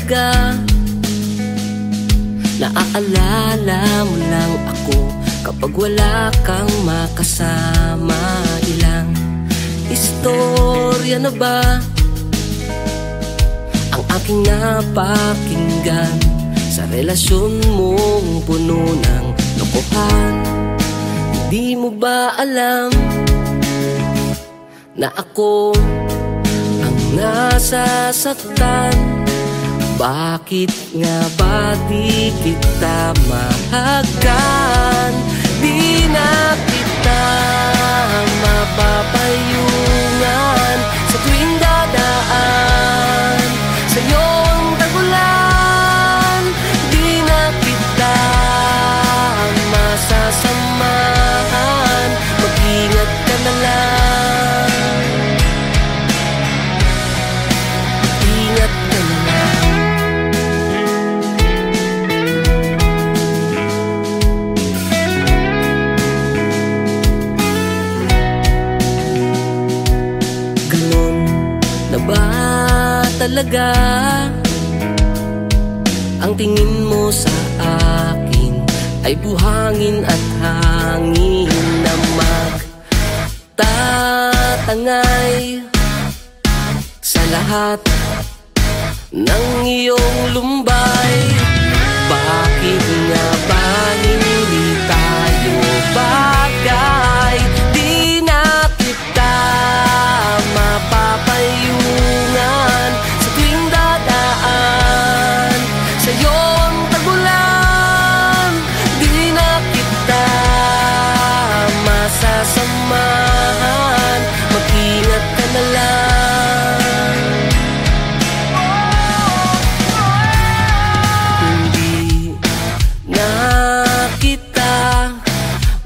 talaga. Naaalala mo lang ako kapag wala kang makasama. Ilang istorya na ba ang aking napakinggan sa relasyon mong puno ng lokohan? Di mo ba alam na ako ang nasasaktan? Bakit nga ba di kita mahagkan? Di na kita mapapayungan sa tuwing dadaan sa iyong tagulan. Di na kita masasamahan, mag-ingat ka na lang. Mag-ingat ka na lang. Ganon na ba talaga ang tingin mo sa akin? Ay buhangin at hangin na magtatangay sa lahat ng iyong lumbay. Bakit nga ba hindi tayo bagay? Di na kita mapapayungan sa tuwing dadaan sa iyong tagulan. Di na kita masasamahan, mag-ingat ka na lang. Hindi na kita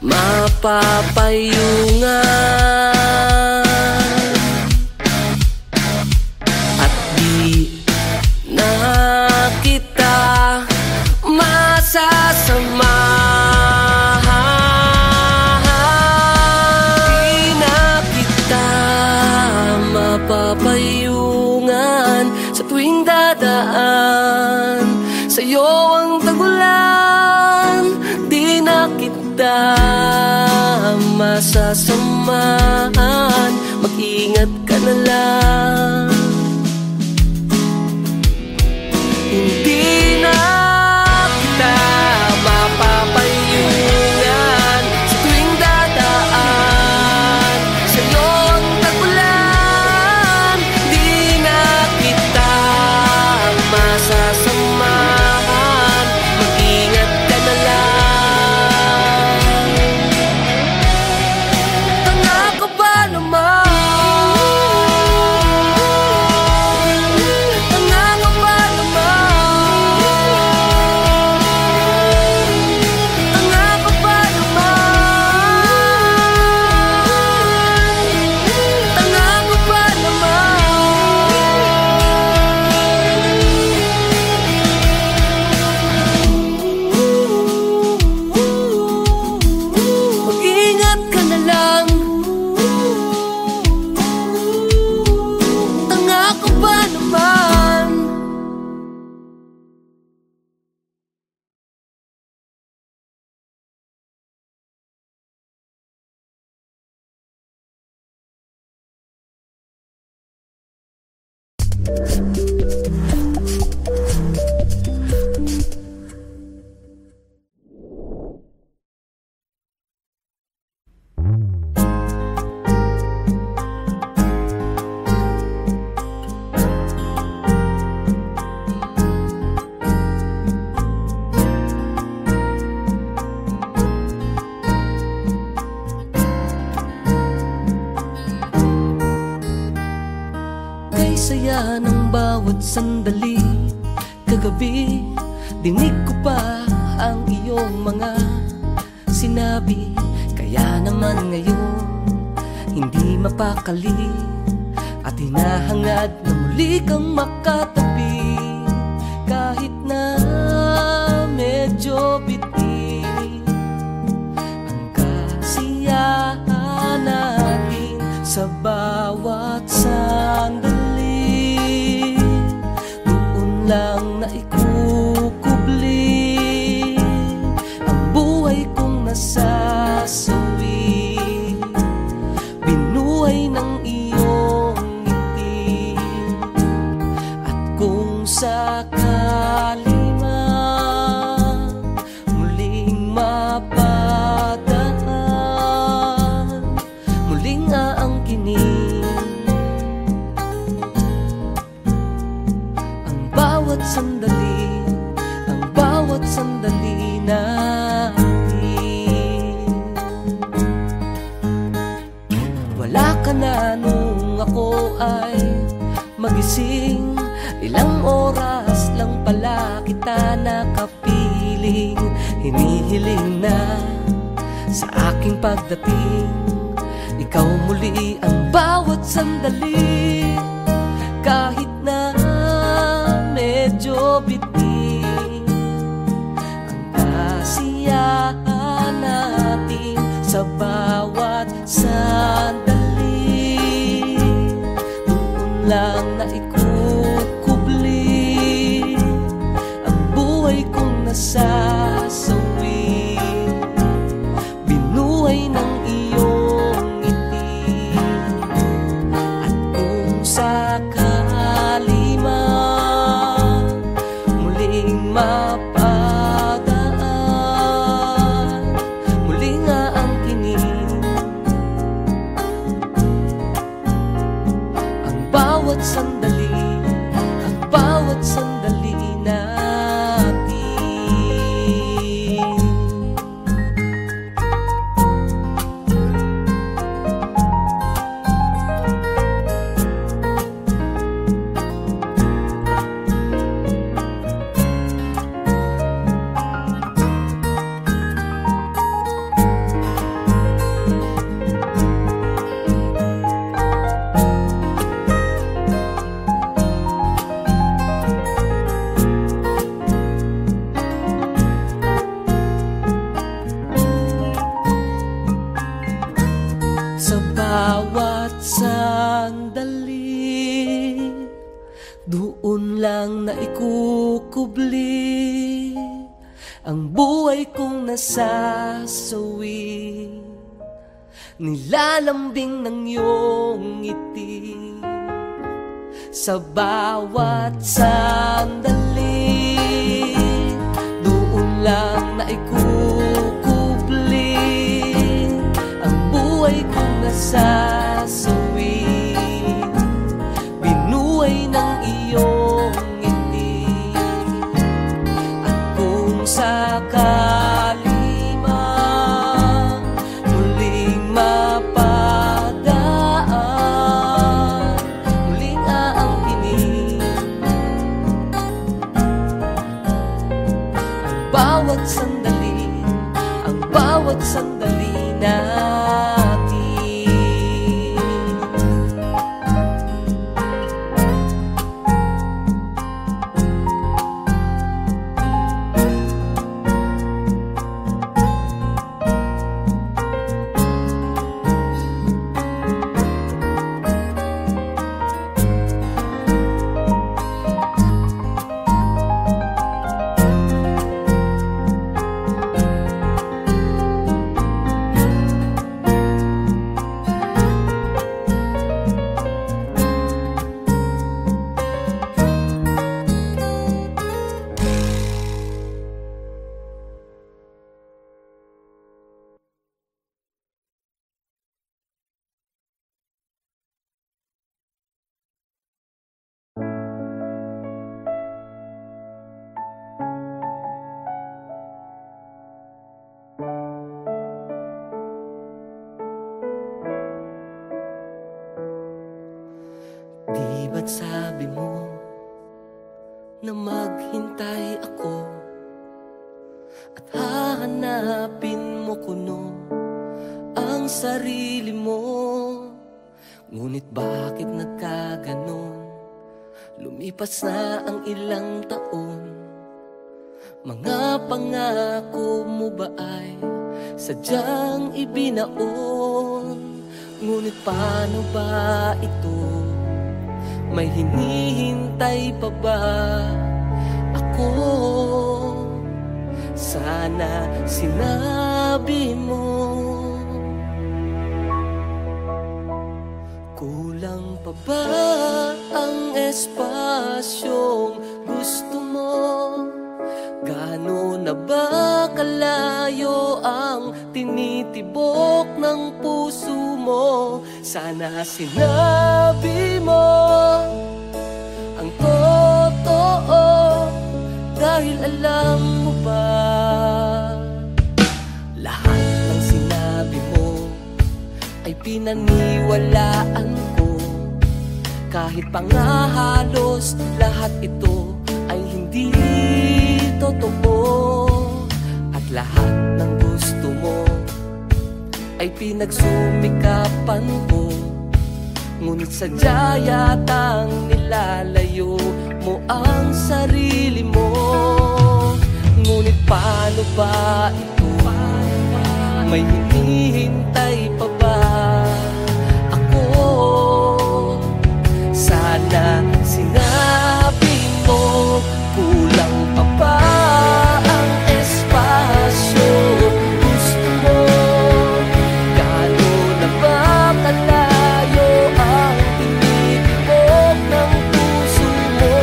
mapapayungan at di na kita masasamahan. Di na kita mapapayungan sa tuwing dadaan sa iyo ang tagulan. Di na kita masasamahan, mag-ingat ka na lang. Hindi na kita mapapayungan sa tuwing dadaan sa iyong tagulan. Di na kita masasamahan, mag-ingat ka na lang. Tanga ka ba naman? Tanga ka ba naman? Tanga ka ba naman? Tanga ka ba naman? Mag-ingat ka na lang. Tanga ka ba naman? Kay saya ng bawat sandali. Kagabi, dinig ko pa ang iyong mga sinabi. Kaya naman ngayon, hindi mapakali at hinahangad na muli kang makatabi. Kahit na medyo bitin ang kasiyahan natin sa bawat sandali, doon lang muling mapadaan, muling aangkinin ang bawat sandali, ang bawat sandali natin. Wala ka na nung ako ay magising, ilang oras lang pala kita nakapiling. Hinihiling na sa aking pagdating, ikaw muli ang bawat sandali. Kahit na medyo bitin ang kasiyahan natin sa bawat sandali, doon lang na ikukubli ang buhay kong nasasawi, binuhay ng iyong ngiti. At kung sakali man muling mapadaan, muling aangkinin ang bawat sandali, ang bawat sandali natin. Sa bawat sandali, doon lang na ikukubli ang buhay kong nasasawi, nilalambing ng iyong ngiti. Sa bawat sandali, doon lang na ikukubli ang buhay kong nasasawi, binuhay ng iyong ngiti. At kung sakali man muling mapadaan, muling aangkinin ang bawat sandali, ang bawat sandali natin. Di ba't sabi mo na maghintay ako at hahanapin mo kuno ang sarili mo? Ngunit bakit nagkaganon? Lumipas na ang ilang taon, mga pangako mo ba ay sadyang ibinaon? Ngunit paano ba ito? May hinihintay pa ba ako? Sana sinabi mo. Kulang pa ba ang espasyong gusto mo? Gaano na ba kalayo tinitibok ng puso mo. Sana sinabi mo ang totoo, dahil alam mo ba, lahat ng sinabi mo ay pinaniwalaan ko. Kahit pa nga halos lahat ito ay hindi totoo, at lahat ng gusto mo ay pinagsumikapan ko. Ngunit sadya yatang nilalayo mo ang sarili mo. Ngunit paano ba ito? May hinihintay pa ba ako? Sana sinabi mo, kulang pa ba ang espasyo? Gusto mo, gaano na ba kalayo ang tinitibok ng puso mo?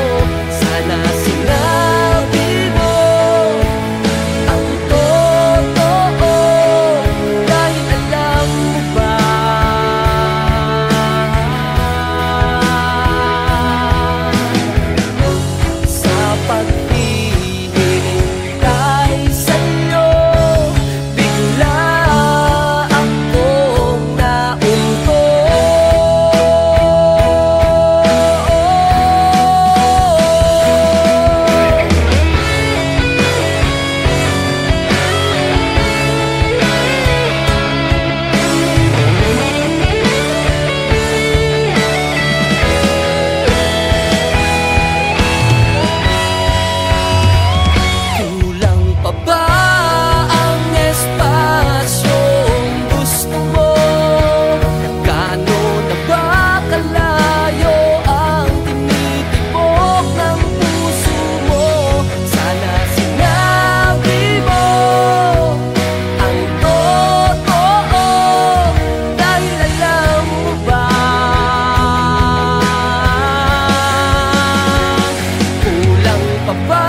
Sana sinabi mo ang totoo, dahil alam mo ba, sa paghihintay sa'yo, bigla akong naunto. Kulang pa ba ang espasyong gusto mo? Gaano na ba kalayo ang tinitibok ng puso mo? Sana sinabi mo ang totoo, dahil alam mo ba, kulang pa ba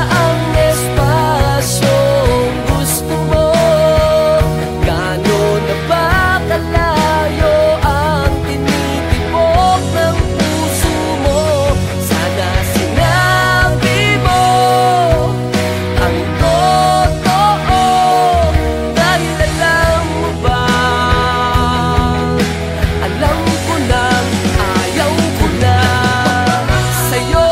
ang espasyong gusto mo? Gaano na ba kalayo ang tinitibok ng puso mo? Sana sinabi mo ang totoo, dahil alam mo ba, alam ko na ayaw ko na sa'yo.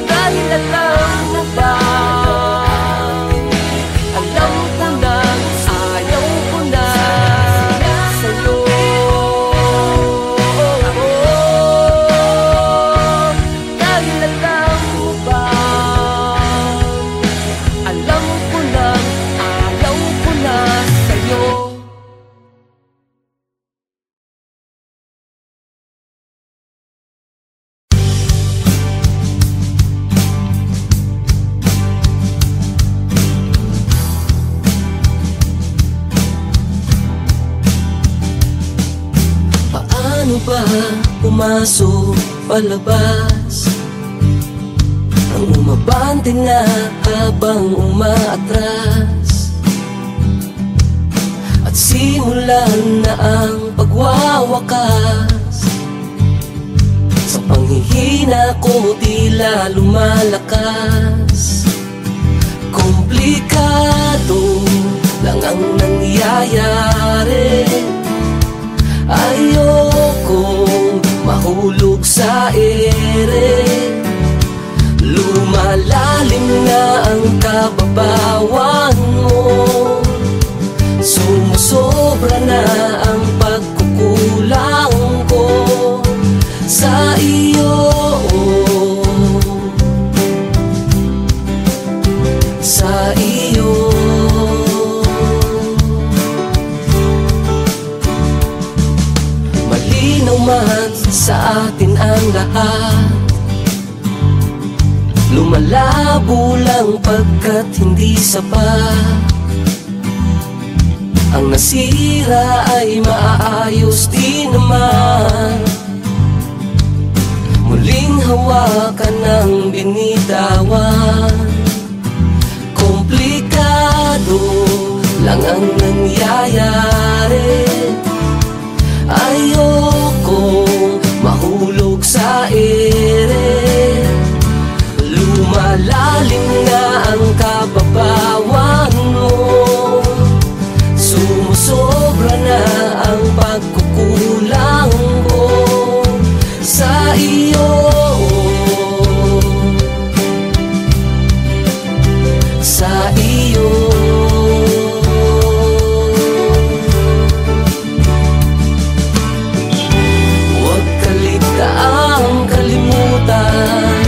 Dahil alam mo ba, alam ko na ayaw ko na sa'yo. Dahil alam mo ba, alam ko na ayaw ko na sa'yo. Paano ba pumasok palabas ang umabante na habang umaatras, at simulan na ang pagwawakas? Sa panghihina ko tila lumalakas. Komplikado lang ang nangyayari. Ayokong mahulog sa ere. Lumalalim na ang kababawan mo. Sumusobra na ang pagkukulang ko sa iyo. Sa iyo. Malinaw man sa atin ang lahat, lumalabo lang pagkat hindi sapat. Ang nasira ay maaayos din naman. Muling hawakan ng binitawan. ang nangyayari. Ayokong mahulog sa ere. Lumalalim na ang kababawan mo, sumusobra na ang pagkukulang ko sa iyo. Sa iyo. Huwag kaligtaang kalimutan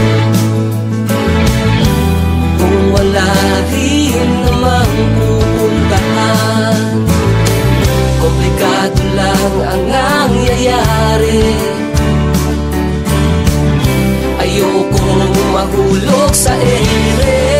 kung wala rin namang pupuntahan. Komplikado lang ang nangyayari. Ayokong mahulog sa ere.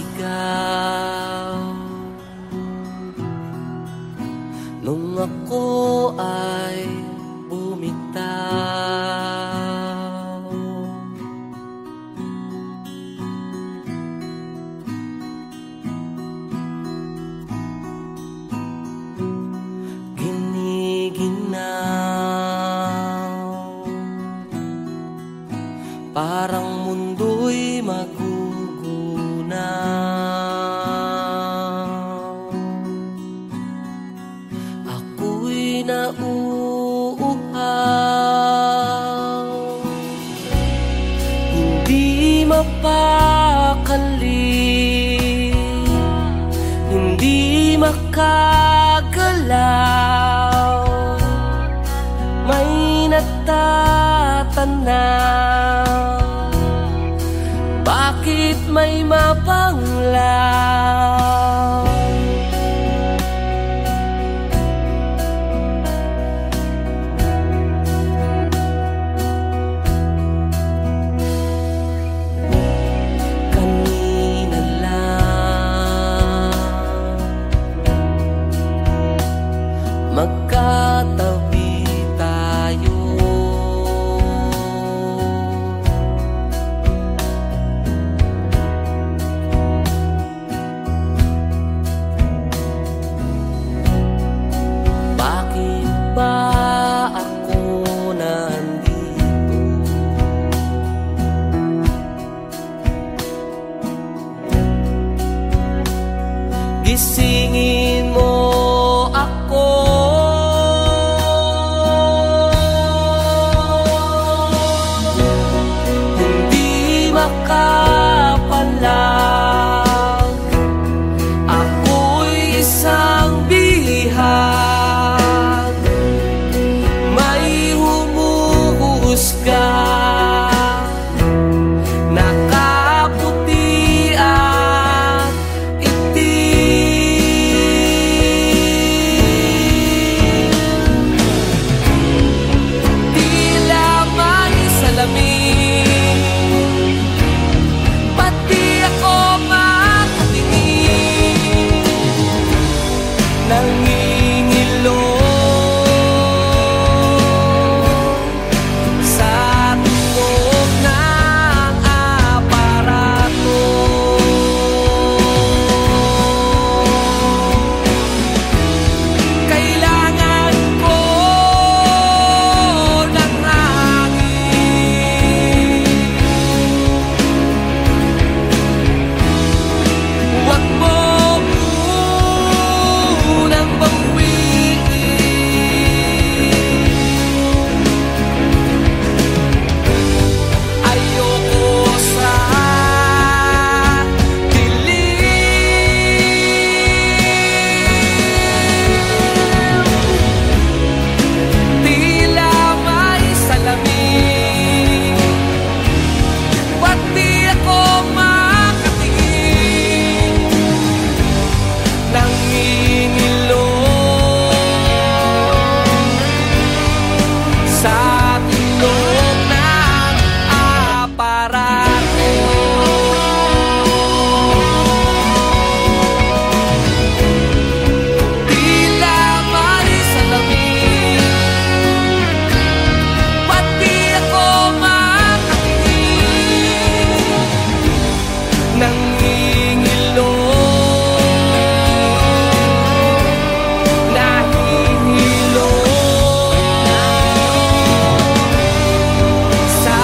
Napasigaw nung ako ay bumitaw. Giniginaw, parang mundo'y ako'y nauuhaw, hindi mapakali, hindi makagalaw, may natatanaw. Bakit may mapanglaw? Kanina lang magkatabi tayo, makapalag. Ako'y isang bihag, may humuhusga, nakaputi at itim. Tila may salamin, pati ako makatingin, nangingilo sa tunog ng aparato. Kailangan ko ng hangin. Huwag mo munang bawiin. Ayoko sa dilim. Tila may salamin, pati ako makatingin, nangingilo sa tunog ng aparato. Tila may salamin, pati ako makatingin, nangingilo, nahihilo sa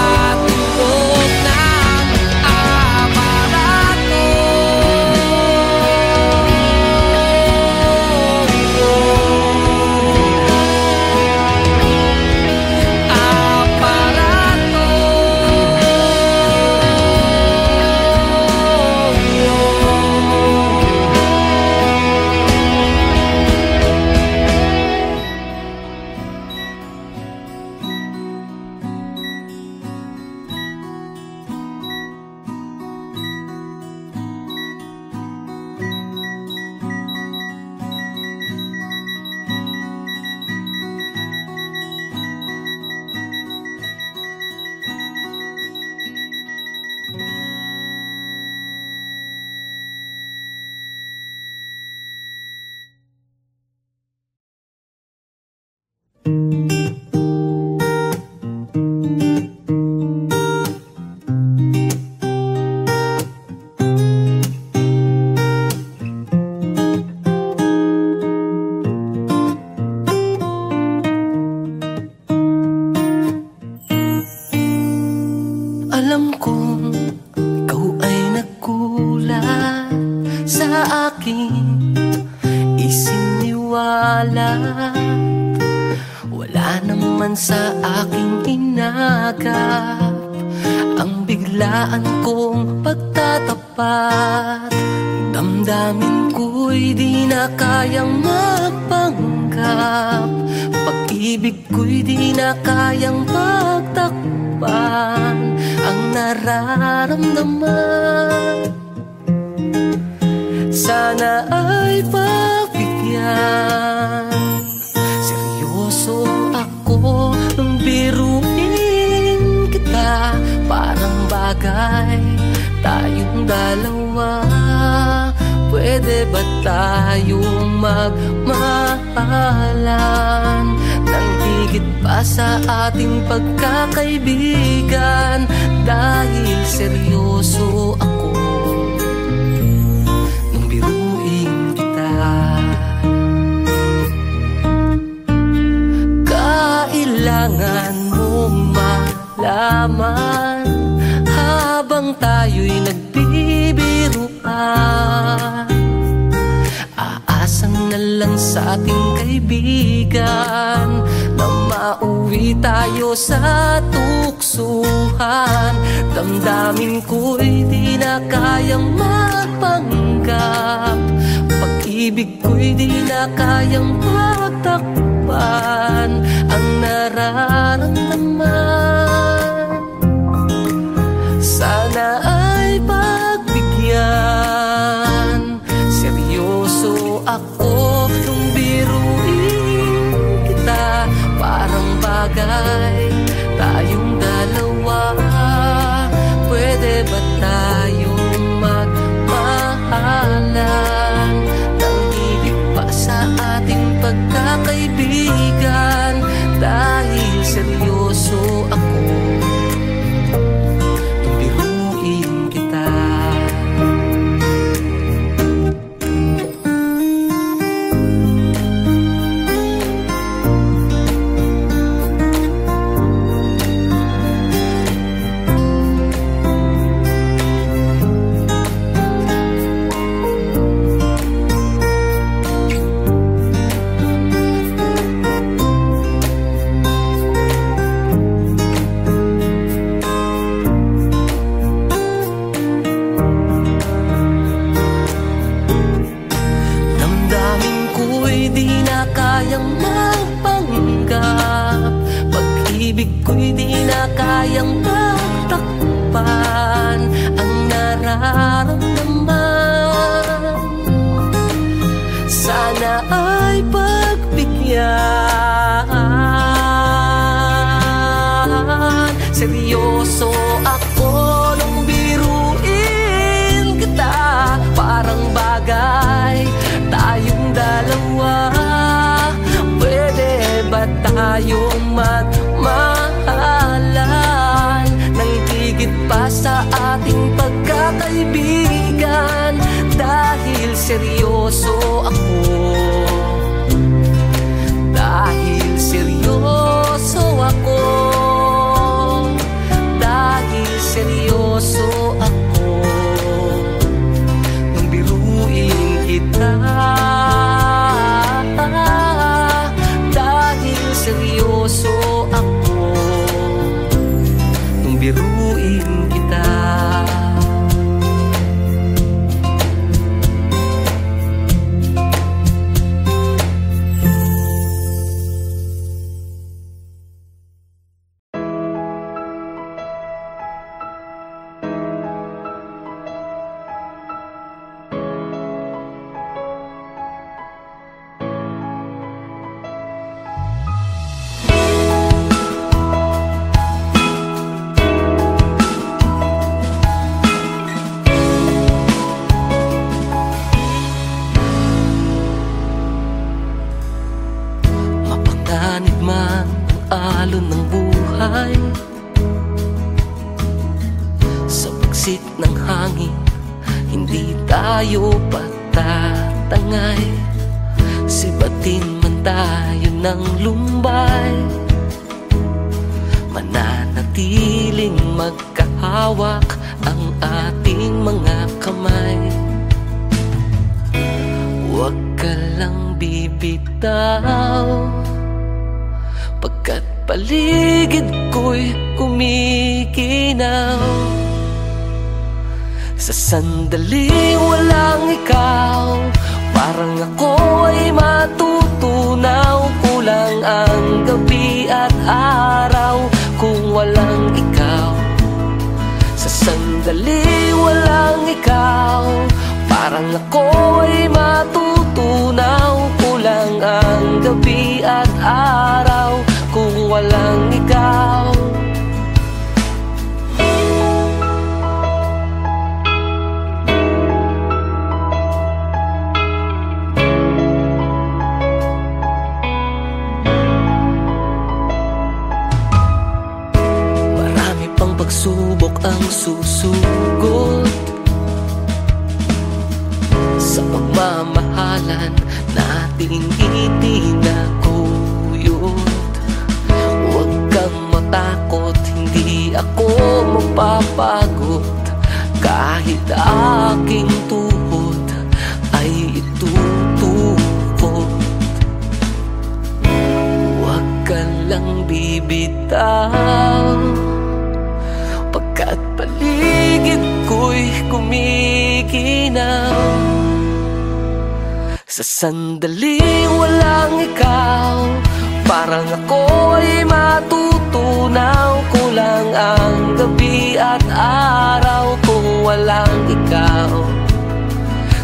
tunog ng aparato. Alam kong ikaw ay nagkulat sa aking isiniwala. Wala naman sa aking inagap ang biglaan kong pagtatapat. Damdamin ko'y di na kayang magpanggap, pag-ibig ko'y di na kayang magtakpan ang nararamdaman. Sana ay pagbigyan. Seryoso ako nung biruin kita, parang bagay tayong dalawa. Pwede ba tayong magmahalan nang higit pa sa ating pagkakaibigan? Dahil seryoso ako nung biruin kita. Kailangan mong malaman habang tayo'y nagbibiruan, aasang na lang sa ating kaibigan na Mauwi tayo sa tuksuhan. Damdamin ko'y di na kayang magpanggap, pag-ibig ko'y di na kayang pagtakpan. Ang nararamdaman, sana ay pagbigyan. Seryoso ako nung biruin kita, parang bagay tayong dalawa. Pwede ba tayong magmahalan nang higit pa sa ating pagkakaibigan? Dahil seryoso ako nung biruin kita. Kayang magpanggap, pag-ibig ko'y di na kayang pagtakpan. Ang nararamdaman, sana ay pagbigyan. Seryoso ako nung biruin kita, parang bagay tayong dalawa. Tayong magmahalan nang higit pa sa ating pagkakaibigan. Dahil seryoso ako, dahil seryoso ako, dahil seryoso ako nung biruin kita. Seryoso ako nung biruin kita. Alon ng buhay, sa pagsik ng hangin, hindi tayo patatangay. Sibatin man tayo ng lumbay, mananatiling magkahawak ang ating mga kamay. Huwag ka lang bibitaw, pagkat paligid ko'y kumikinaw. Sa sandaling walang ikaw, parang ako ay matutunaw. Kulang ang gabi at araw kung walang ikaw. Sa sandaling walang ikaw, parang ako ay matutunaw. Kulang ang gabi at araw kung walang ikaw. Marami pang pagsubok ang susugod sa pagmamahalan nating itinaguyod. Huwag kang matakot, hindi ako mapapagod. Kahit aking tuhod ay itutukod, huwag ka lang walang bibitaw, pagkat paligid ko'y kumikinaw. Sa sandaling walang ikaw, parang ako ay matutunaw. Kulang ang gabi at araw kung walang ikaw.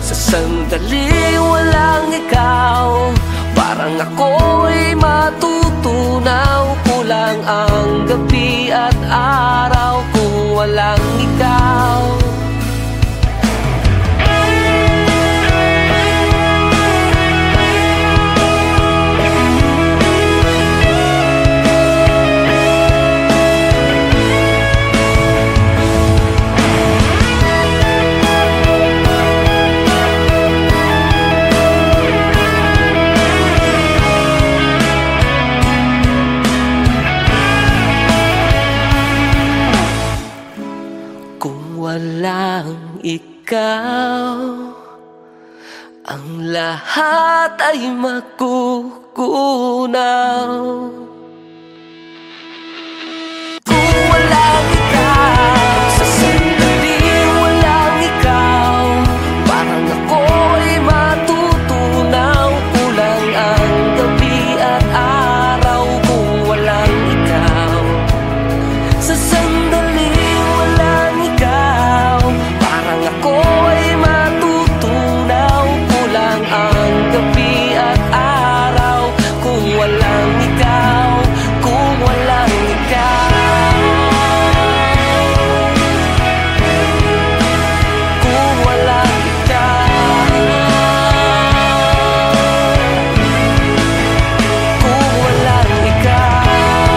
Sa sandaling walang ikaw, parang ako ay matutunaw. Kulang ang gabi at araw kung walang ikaw. Walang ikaw, ang lahat ay magugunaw. Kung walang ikaw, sa sandaling walang ikaw, parang ako ay matutunaw. Kulang ang gabi at araw kung walang ikaw. Sa sandaling walang ikaw, parang ako ay matutunaw. Kulang ang gabi at araw kung walang ikaw, kung walang ikaw, kung walang ikaw, kung walang ikaw,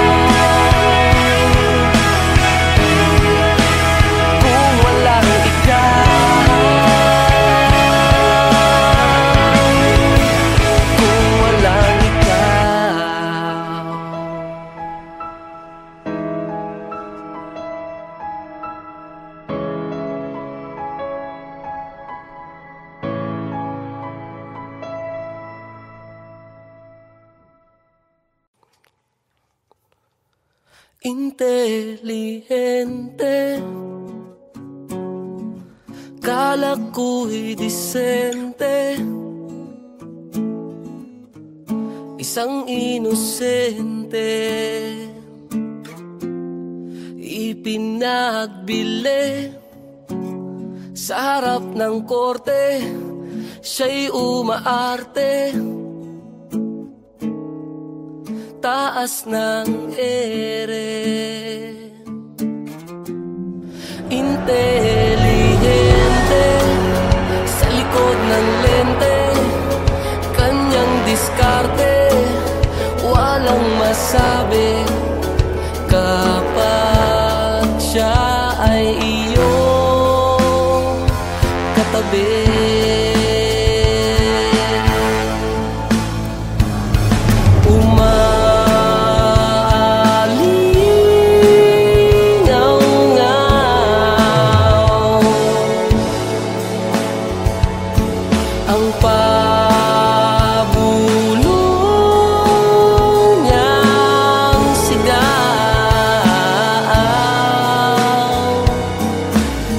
kung walang ikaw, kung walang ikaw. Intelihente, kala ko'y disente, isang inosente, ipinagbili sa harap ng korte. Siya'y umaarte, taas ng ere. Intelihente, sa likod ng lente, kanyang diskarte, walang masabi kapag siya ay iyong katabi. Ang pabulong niyang sigaw,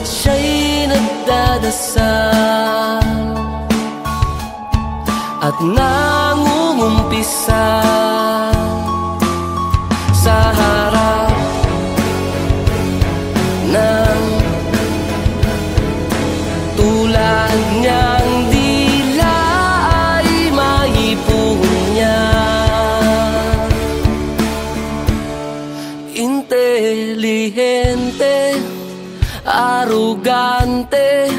siya'y nagdadasal at nangungumpisa sa harap ng tulad niyang dila ay maipunya. Intelihente, arugante,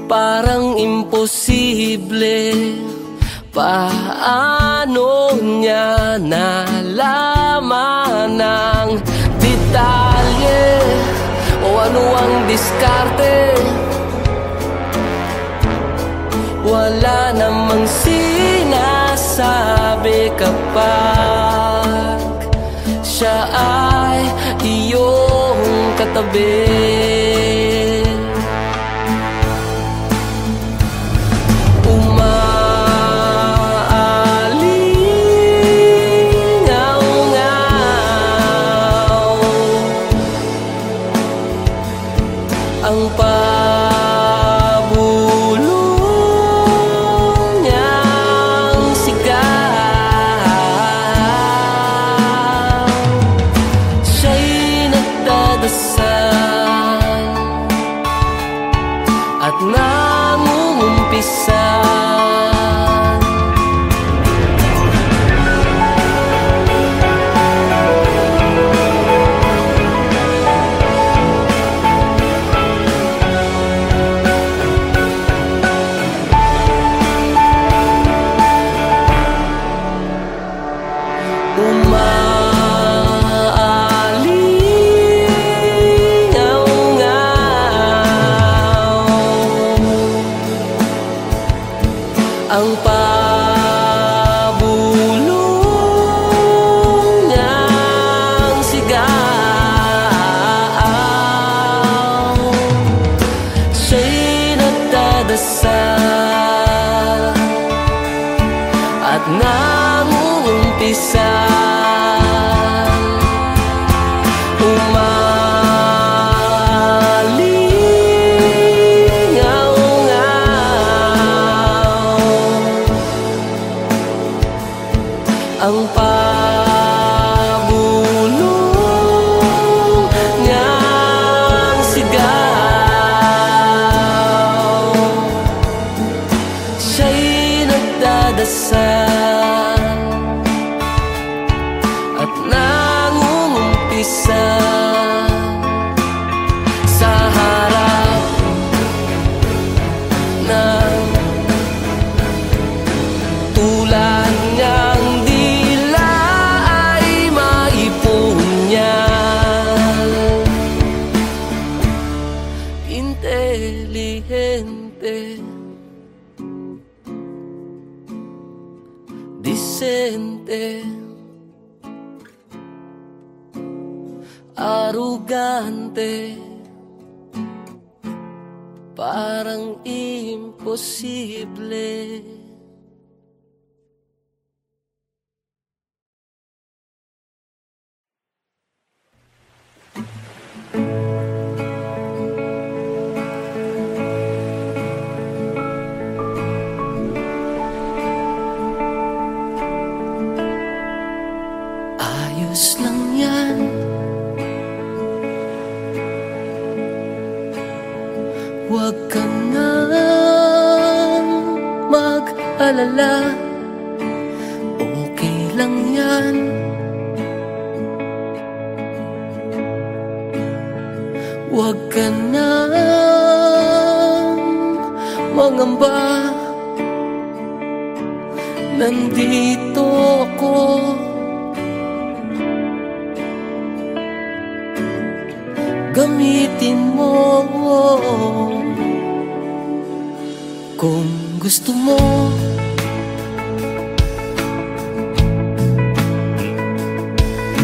parang imposible. Paano niya nalaman ang detalye o ano ang diskarte? Wala namang sinasabi kapag siya ay iyong katabi. Umaalingaw ang pabulong niyang sigaw. Siya'y nagdadasal at nangungumpisa. Ang pabulong niyang sigaw. Siya'y nagdadasal at nangungumpisa. Ang pabulong niyang sigaw. Siya'y nagdadasal at nangungumpisa sa harap ng tulad niyang inteligente, disente, arugante, parang imposible. Ayos lang yan, huwag ka nang mag-alala. Okay lang yan, huwag ka nang mangamba. Nandito ako, gamitin mo kung gusto mo.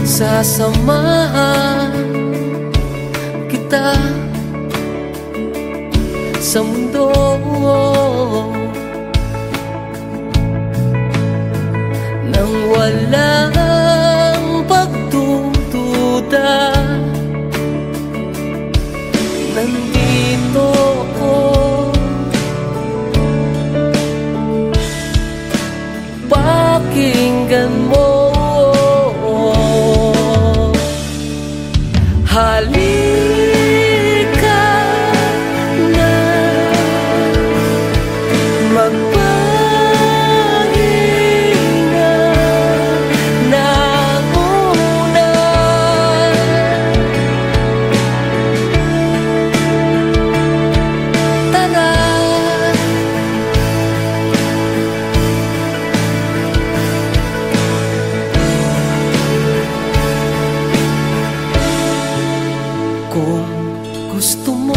Sasamahan kita sa mundo nang walang pagdududa. Nandito ako, pakinggan mo. Halika na, magpahinga na muna. Tara, kung gusto mo,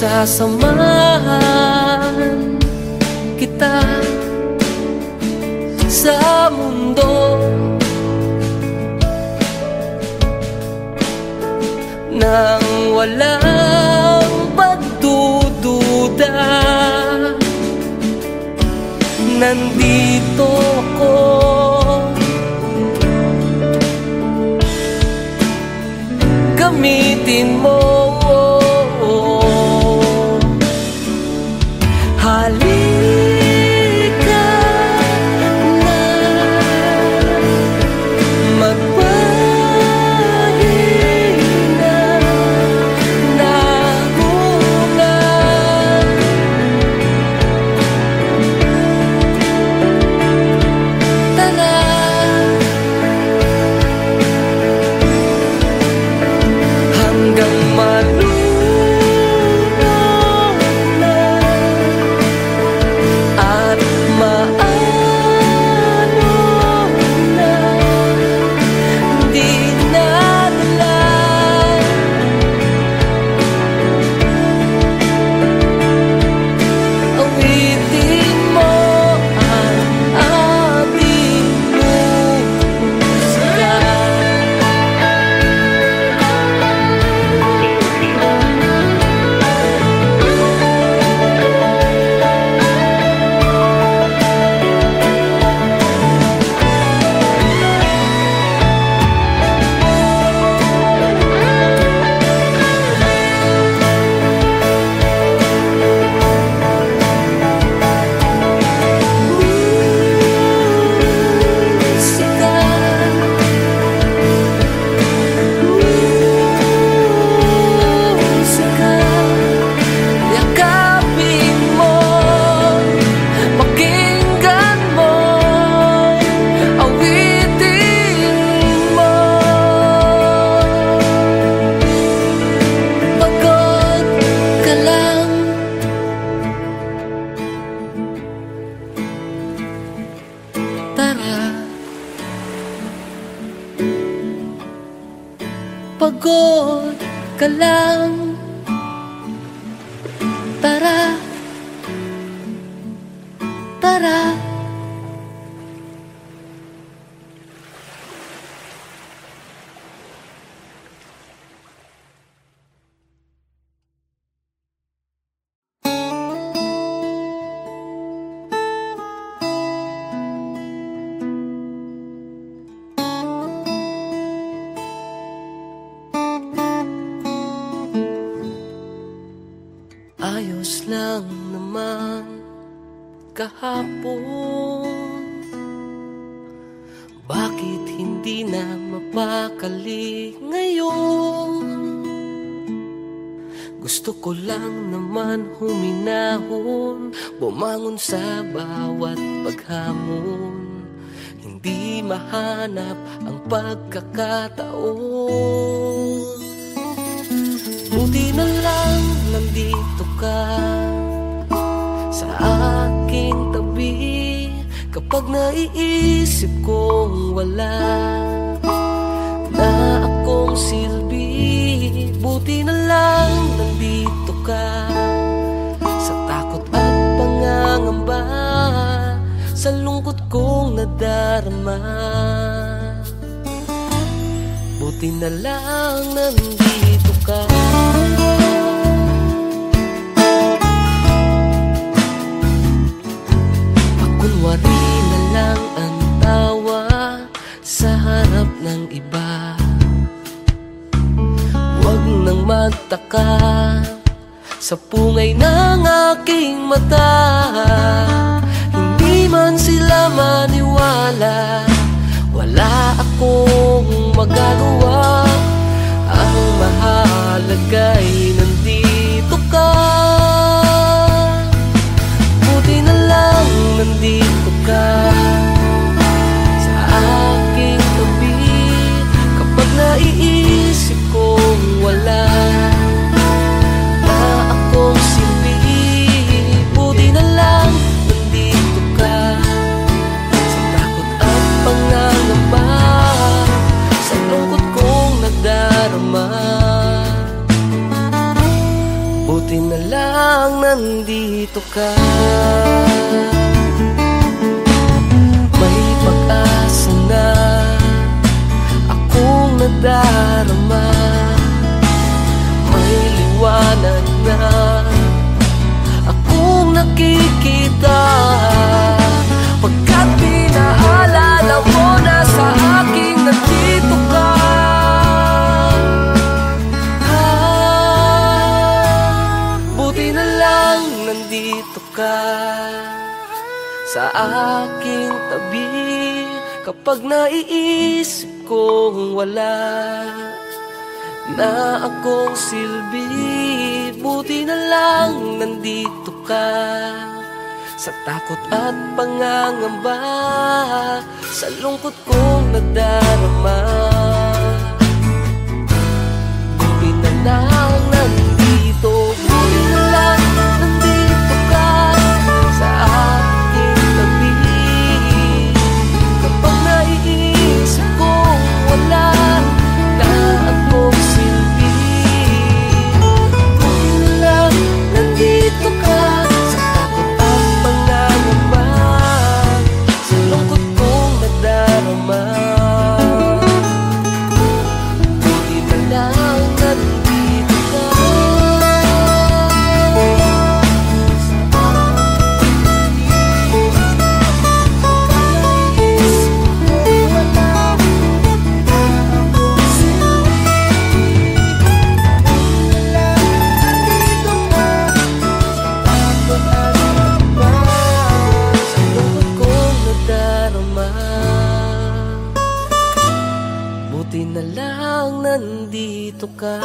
sasamahan kita sa mundo nang walang pagdududa. Nandito ko, pagod ka lang. Tara, tara. Ayos lang naman kahapon, bakit hindi na mapakali ngayon? Gusto ko lang naman huminahon, bumangon sa bawat paghamon, hindi mahanap ang pagkakataon. Buti na lang nandito ka sa aking tabi, kapag naiisip kong wala na akong silbi. Buti na lang nandito ka sa takot at pangangamba, sa lungkot kong nadarama. Buti na lang nandito ka. Pakunwari na lang ang tawa sa harap ng iba. Huwag nang magtaka sa pungay ng aking mata. Hindi man sila maniwala, wala akong magagawa. Ang mahalaga'y nandito ka. Buti na lang nandito ka sa aking tabi, kapag naiisip kong wala na akong silbi. Buti na lang nandito ka sa takot at pangangamba, sa lungkot kong nadarama. Buti na lang nandito ka. May pag-asa na akong nadarama, may liwanag na akong nakikita, pagkat pinaalala mo na sa aking nandito ka. Buti na lang nandito ka sa aking tabi, kapag naiisip kong wala na akong silbi. Buti na lang nandito ka sa takot at pangangamba, sa lungkot kong nadarama. Buti na lang nandito, buti na lang nandito ka sa aking tabi, kapag naiisip kong wala na akong silbi. Buti na lang nandito ka sa takot at pangangamba, sa lungkot kong nadarama. Buti na lang nandito ka. Buti na lang nandito ka.